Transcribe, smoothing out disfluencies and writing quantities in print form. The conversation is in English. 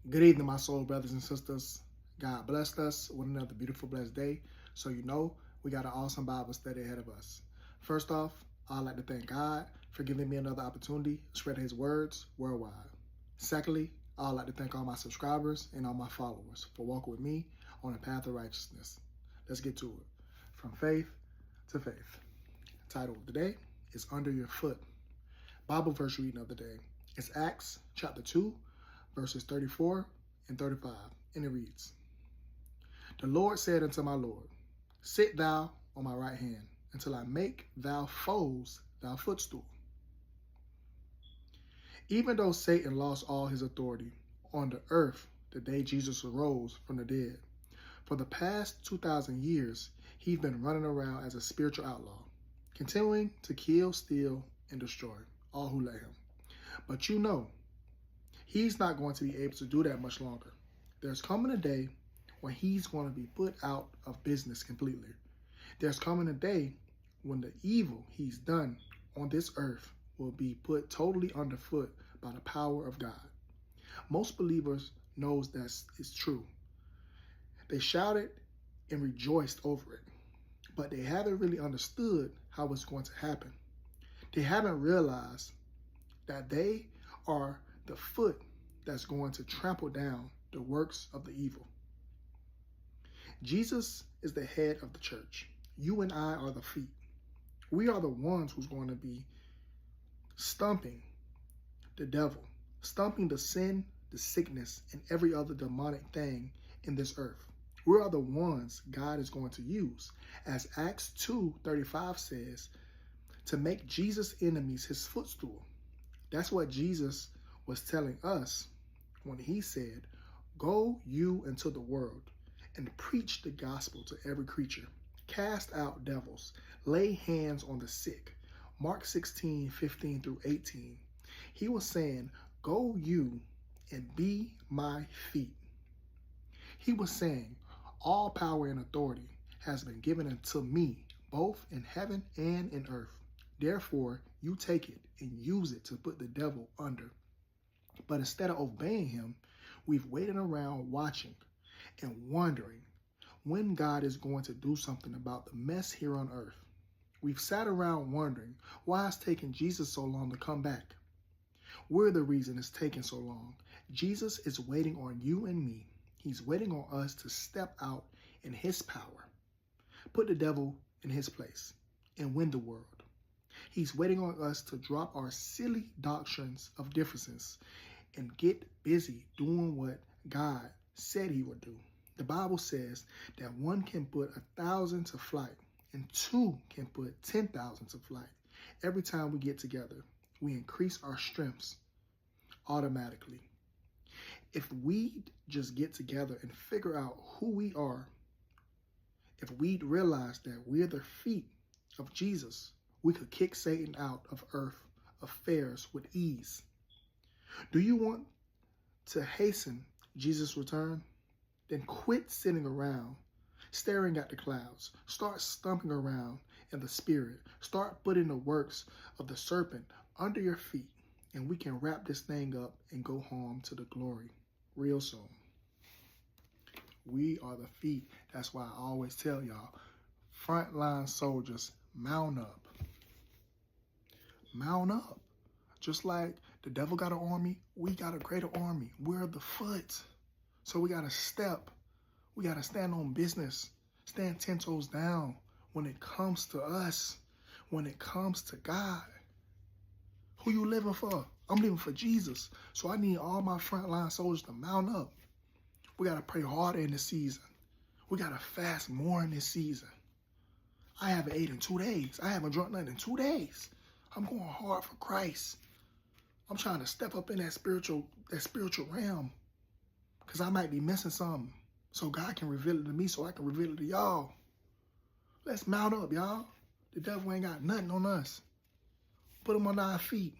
Good evening, my soul brothers and sisters. God blessed us with another beautiful, blessed day. So you know we got an awesome Bible study ahead of us. First off, I'd like to thank God for giving me another opportunity to spread his words worldwide. Secondly, I'd like to thank all my subscribers and all my followers for walking with me on the path of righteousness. Let's get to it. From faith to faith. The title of the day is Under Your Foot. Bible verse reading of the day is Acts chapter 2, verses 34 and 35, and it reads, The Lord said unto my Lord, Sit thou on my right hand, until I make thou foes thy footstool. Even though Satan lost all his authority on the earth the day Jesus arose from the dead, for the past 2,000 years, he's been running around as a spiritual outlaw, continuing to kill, steal, and destroy all who let him. But you know, he's not going to be able to do that much longer. There's coming a day when he's going to be put out of business completely. There's coming a day when the evil he's done on this earth will be put totally underfoot by the power of God. Most believers knows that it's true. They shouted and rejoiced over it, but they haven't really understood how it's going to happen. They haven't realized that they are the foot that's going to trample down the works of the evil. Jesus is the head of the church. You and I are the feet. We are the ones who's going to be stumping the devil, stumping the sin, the sickness, and every other demonic thing in this earth. We are the ones God is going to use, as Acts 2:35 says, to make Jesus' enemies his footstool. That's what Jesus was telling us when he said, Go you into the world and preach the gospel to every creature. Cast out devils. Lay hands on the sick. Mark 16:15 through 18. He was saying, Go you and be my feet. He was saying, all power and authority has been given unto me, both in heaven and in earth. Therefore, you take it and use it to put the devil under. But instead of obeying him, we've waited around watching and wondering when God is going to do something about the mess here on earth. We've sat around wondering why it's taking Jesus so long to come back. We're the reason it's taking so long. Jesus is waiting on you and me. He's waiting on us to step out in his power, put the devil in his place, and win the world. He's waiting on us to drop our silly doctrines of differences and get busy doing what God said he would do. The Bible says that one can put 1,000 to flight and two can put 10,000 to flight. Every time we get together, we increase our strengths automatically. If we just get together and figure out who we are, if we realize that we're the feet of Jesus, we could kick Satan out of earth affairs with ease. Do you want to hasten Jesus' return? Then quit sitting around, staring at the clouds. Start stomping around in the spirit. Start putting the works of the serpent under your feet, and we can wrap this thing up and go home to the glory real soon. We are the feet. That's why I always tell y'all, frontline soldiers, mount up. Mount up. Just like the devil got an army, we got a greater army. We're the foot. So we got to step. We got to stand on business. Stand 10 toes down when it comes to us, when it comes to God. Who you living for? I'm living for Jesus. So I need all my frontline soldiers to mount up. We got to pray harder in this season. We got to fast more in this season. I haven't ate in 2 days. I haven't drunk nothing in 2 days. I'm going hard for Christ. I'm trying to step up in that spiritual realm, because I might be missing something. So God can reveal it to me so I can reveal it to y'all. Let's mount up, y'all. The devil ain't got nothing on us. Put him on our feet.